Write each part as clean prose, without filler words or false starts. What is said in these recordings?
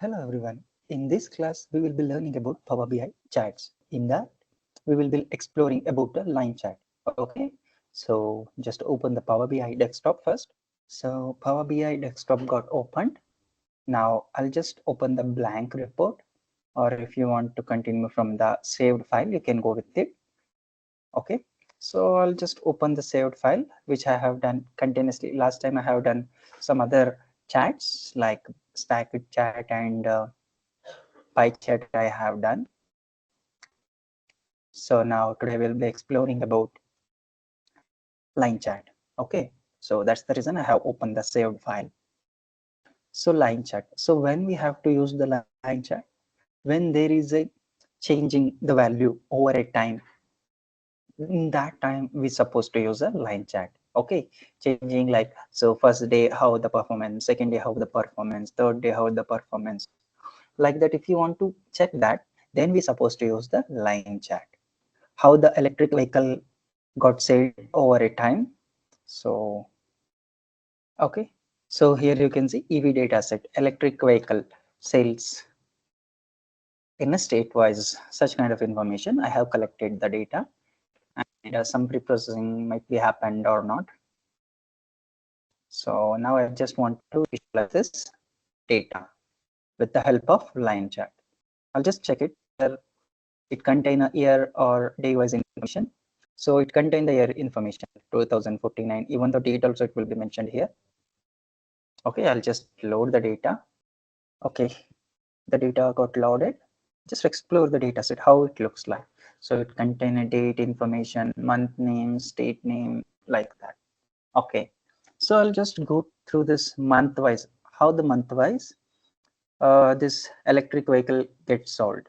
Hello everyone. In this class, we will be learning about Power BI charts. In that, we will be exploring about the line chart. Okay, so just open the Power BI desktop first. So Power BI desktop got opened. Now I'll just open the blank report, or if you want to continue from the saved file, you can go with it. Okay, so I'll just open the saved file, which I have done continuously. Last time I have done some other charts like stacked chart and pie chart I have done. So now today we'll be exploring about line chart. Okay, so that's the reason I have opened the saved file. So line chart. So when we have to use the line chart, when there is a changing the value over a time, in that time we supposed to use a line chart. Okay, changing like, so first day how the performance, second day how the performance, third day how the performance, like that. If you want to check that, then we supposed to use the line chart. How the electric vehicle got sold over a time. So okay, so here you can see EV data set, electric vehicle sales in a state wise, such kind of information. I have collected the data, and some pre-processing might be happened or not. So now I just want to visualize this data with the help of line chart. I'll just check it whether it contain a year or day wise information. So it contains the year information 2049, even though date also it will be mentioned here. Okay, I'll just load the data. Okay, the data got loaded. Just explore the data set, how it looks like. So it contains a date information, month name, state name, like that. Okay, so I'll just go through this month wise, how the month wise this electric vehicle gets sold.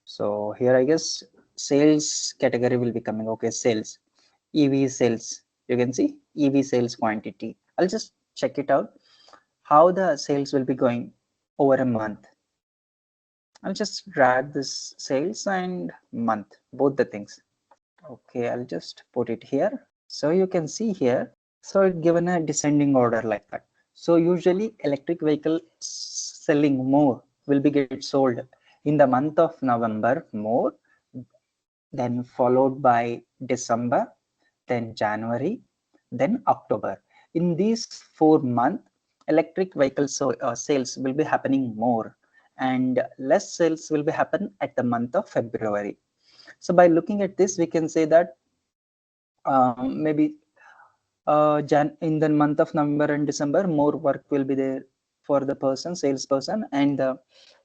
So here I guess sales category will be coming. Okay, sales, EV sales, you can see EV sales quantity. I'll just check it out how the sales will be going over a month. I'll just drag this sales and month, both the things. Okay, I'll just put it here. So you can see here, so it given a descending order like that. So usually electric vehicle selling more will be get sold in the month of November more, then followed by December, then January, then October. In these 4 months, electric vehicle sales will be happening more, and less sales will be happen at the month of February. So by looking at this, we can say that maybe in the month of November and December, more work will be there for the salesperson, and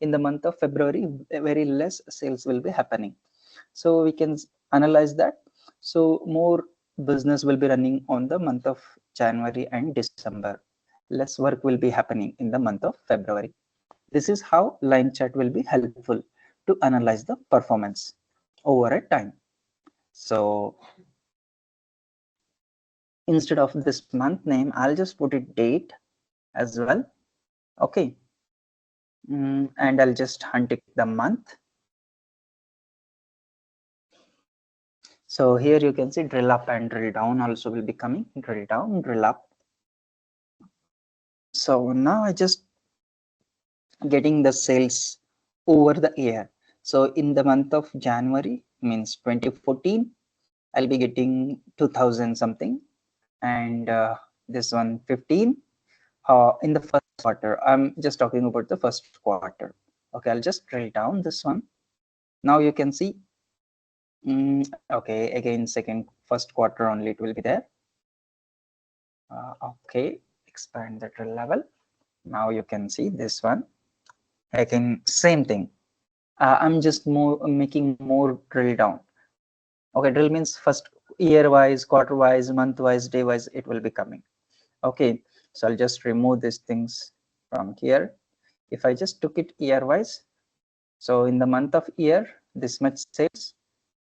in the month of February, very less sales will be happening. So we can analyze that. So more business will be running on the month of January and December. Less work will be happening in the month of February. This is how line chart will be helpful to analyze the performance over a time. So instead of this month name, I'll just put it date as well. Okay. And I'll just untick the month. So here you can see drill up and drill down also will be coming. Drill down, drill up. So now I just getting the sales over the year. So in the month of January, means 2014, I'll be getting 2000 something, and this one 15. In the first quarter, I'm just talking about the first quarter. Okay, I'll just drill down this one. Now you can see, okay, again first quarter only it will be there. Okay, expand the drill level. Now you can see this one. Again, same thing. I'm just making more drill down. Okay, drill means first year wise, quarter wise, month wise, day wise, it will be coming. Okay, so I'll just remove these things from here. If I just took it year wise, so in the month of year, this much sales,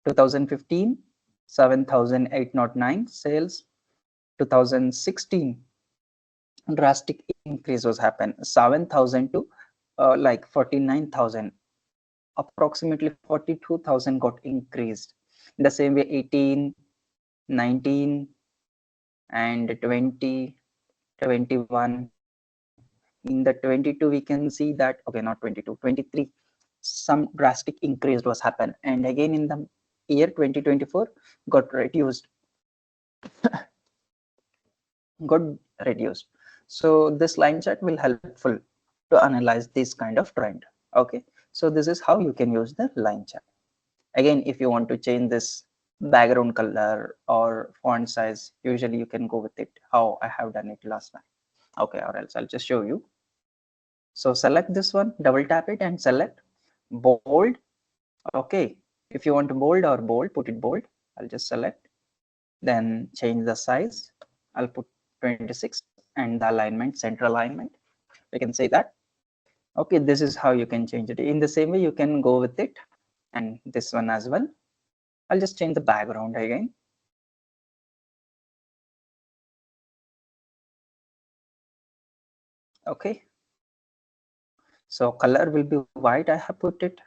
2015, 7,809 sales, 2016, drastic increase was happened, 7,000 to like 49,000, approximately 42,000 got increased. In the same way, 18, 19, and 20, 21, In the 22 we can see that, okay, not 22, 23, some drastic increase was happened, and again in the year 2024 got reduced. got reduced. So this line chart will helpful to analyze this kind of trend. Okay, so this is how you can use the line chart. Again, if you want to change this background color or font size, usually you can go with it how I have done it last time. Okay, or else I'll just show you. So select this one, double tap it and select bold. Okay, if you want to bold or bold, put it bold. I'll just select, then change the size. I'll put 26, and the alignment, center alignment, we can say that. Okay, this is how you can change it. In the same way you can go with it, and this one as well. I'll just change the background again. Okay, so color will be white. I have put it.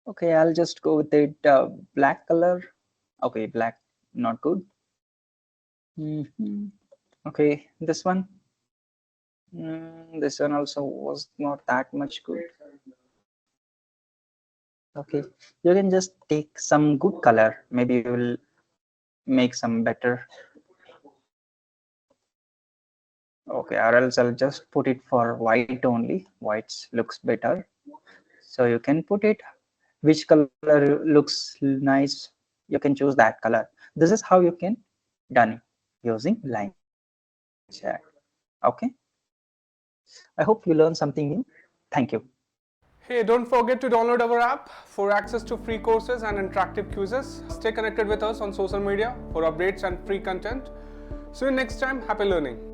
Okay, I'll just go with it black color. Okay, black, not good. Okay, this one. This one also was not that much good. Okay, you can just take some good color. Maybe you will make some better. Okay, or else I'll just put it for white only. White looks better. So you can put it which color looks nice. You can choose that color. This is how you can done it using line chart. Okay, I hope you learned something new. Thank you. Hey, don't forget to download our app for access to free courses and interactive quizzes. Stay connected with us on social media for updates and free content. See you next time. Happy learning.